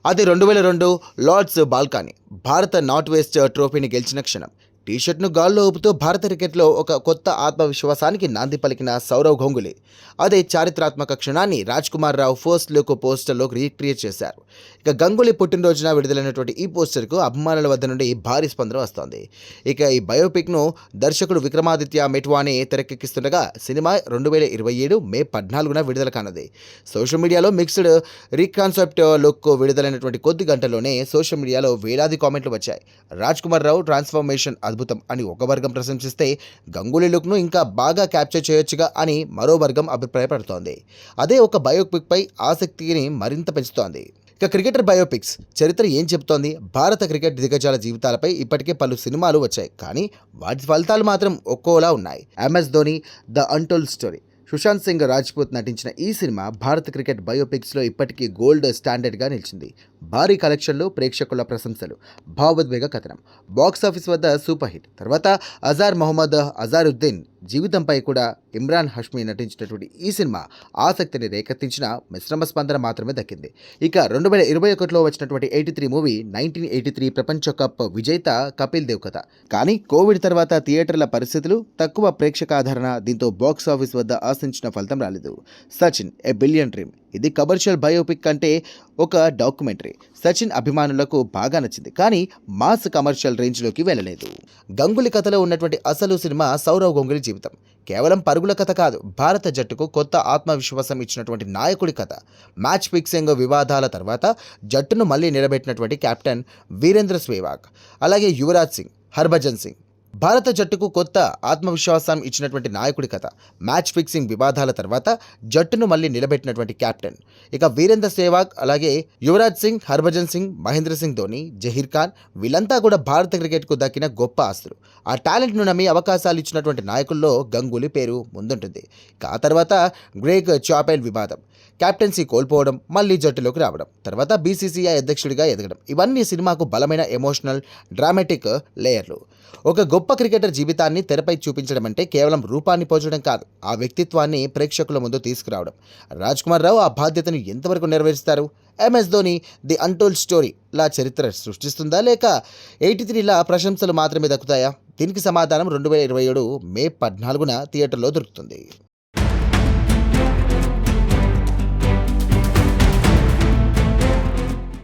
అది 2002 Lord's balcony భారత north west ట్రోఫీని గెలిచిన క్షణం. టీషర్ట్ను గాల్లో ఊపుతూ భారత క్రికెట్లో ఒక కొత్త ఆత్మవిశ్వాసానికి నాంది పలికిన సౌరవ్ గంగూలీ. అదే చారిత్రాత్మక క్షణాన్ని రాజ్ కుమార్ రావు ఫస్ట్ లుక్ పోస్టర్లో రీక్రియేట్ చేశారు. ఇక గంగూలీ పుట్టినరోజున విడుదలైనటువంటి ఈ పోస్టర్కు అభిమానుల వద్ద నుండి భారీ స్పందన వస్తోంది. ఇక ఈ బయోపిక్ను దర్శకుడు విక్రమాదిత్య మెట్వానీ తెరకెక్కిస్తుండగా సినిమా 2027 మే 14న విడుదల కానుంది. సోషల్ మీడియాలో మిక్స్డ్ రీకాన్సెప్ట్ లుక్ విడుదలైనటువంటి కొద్ది గంటల్లోనే సోషల్ మీడియాలో వేలాది కామెంట్లు వచ్చాయి. రాజ్ కుమార్ రావు ట్రాన్స్ఫర్మేషన్ అద్భుతం అని ఒక వర్గం ప్రశంసిస్తే, గంగూలీ లుక్ను ఇంకా బాగా క్యాప్చర్ చేయొచ్చుగా అని మరో వర్గం అభిప్రాయపడుతోంది. అదే ఒక బయోపిక్ పై ఆసక్తిని మరింత పెంచుతోంది. ఇక క్రికెటర్ బయోపిక్స్ చరిత్ర ఏం చెబుతోంది? భారత క్రికెట్ దిగ్గజాల జీవితాలపై ఇప్పటికే పలు సినిమాలు వచ్చాయి, కానీ వాటి ఫలితాలు మాత్రం ఒక్కోలా ఉన్నాయి. MS Dhoni the untold story, Sushant Singh Rajput నటించిన ఈ సినిమా భారత క్రికెట్ బయోపిక్స్లో ఇప్పటికీ గోల్డ్ స్టాండర్డ్గా నిలిచింది. భారీ కలెక్షన్లు, ప్రేక్షకుల ప్రశంసలు, భావోద్వేగ కథనం, బాక్సాఫీస్ వద్ద సూపర్ హిట్. తర్వాత అజార్ మొహమ్మద్ అజారుద్దీన్ జీవితంపై కూడా ఇమ్రాన్ హష్మీ నటించినటువంటి ఈ సినిమా ఆసక్తిని రేకెత్తించిన మిశ్రమ స్పందన మాత్రమే దక్కింది. ఇక 2021లో వచ్చినటువంటి 83 మూవీ 1983 ప్రపంచ కప్ విజేత కపిల్ దేవ్ కథ. కానీ కోవిడ్ తర్వాత థియేటర్ల పరిస్థితులు, తక్కువ ప్రేక్షకాదరణ, దీంతో బాక్సాఫీస్ వద్ద ఆశించిన ఫలితం రాలేదు. సచిన్ ఏ బిలియన్ డ్రీమ్, ఇది కమర్షియల్ బయోపిక్ కంటే ఒక డాక్యుమెంటరీ. సచిన్ అభిమానులకు బాగా నచ్చింది, కానీ మాస్ కమర్షియల్ రేంజ్లోకి వెళ్ళలేదు. గంగూలీ కథలో ఉన్నటువంటి అసలు సినిమా సౌరవ్ గంగూలీ జీవితం. కేవలం పరుగుల కథ కాదు, భారత జట్టుకు కొత్త ఆత్మవిశ్వాసం ఇచ్చినటువంటి నాయకుడి కథ. మ్యాచ్ ఫిక్సింగ్ వివాదాల తర్వాత జట్టును మళ్ళీ నిలబెట్టినటువంటి కెప్టెన్ వీరేంద్ర సెహ్వాగ్, అలాగే యువరాజ్ సింగ్, హర్భజన్ సింగ్. భారత జట్టుకు కొత్త ఆత్మవిశ్వాసం ఇచ్చినటువంటి నాయకుడి కథ. మ్యాచ్ ఫిక్సింగ్ వివాదాల తర్వాత జట్టును మళ్ళీ నిలబెట్టినటువంటి కెప్టెన్. ఇక వీరేంద్ర సెహ్వాగ్, అలాగే యువరాజ్ సింగ్, హర్భజన్ సింగ్, మహేంద్ర సింగ్ ధోని, జహీర్ ఖాన్, వీళ్ళంతా కూడా భారత క్రికెట్కు దక్కిన గొప్ప ఆస్తులు. ఆ టాలెంట్ను నమ్మి అవకాశాలు ఇచ్చినటువంటి నాయకుల్లో గంగూలీ పేరు ముందుంటుంది. ఇక ఆ తర్వాత గ్రేగ్ చాపెల్ వివాదం, కెప్టెన్సీ కోల్పోవడం, మళ్ళీ జట్టులోకి రావడం, తర్వాత BCCI అధ్యక్షుడిగా ఎదగడం, ఇవన్నీ సినిమాకు బలమైన ఎమోషనల్, డ్రామాటిక్ లేయర్లు. ఒక గొప్ప క్రికెటర్ జీవితాన్ని తెరపై చూపించడం అంటే కేవలం రూపాన్ని పోల్చడం కాదు, ఆ వ్యక్తిత్వాన్ని ప్రేక్షకుల ముందు తీసుకురావడం. రాజ్ కుమార్ రావు ఆ బాధ్యతను ఎంతవరకు నెరవేరుస్తారు? MS Dhoni the untold story లా చరిత్ర సృష్టిస్తుందా, లేక 83 లా ప్రశంసలు మాత్రమే దక్కుతాయా? దీనికి సమాధానం 2027 మే 14న థియేటర్లో దొరుకుతుంది.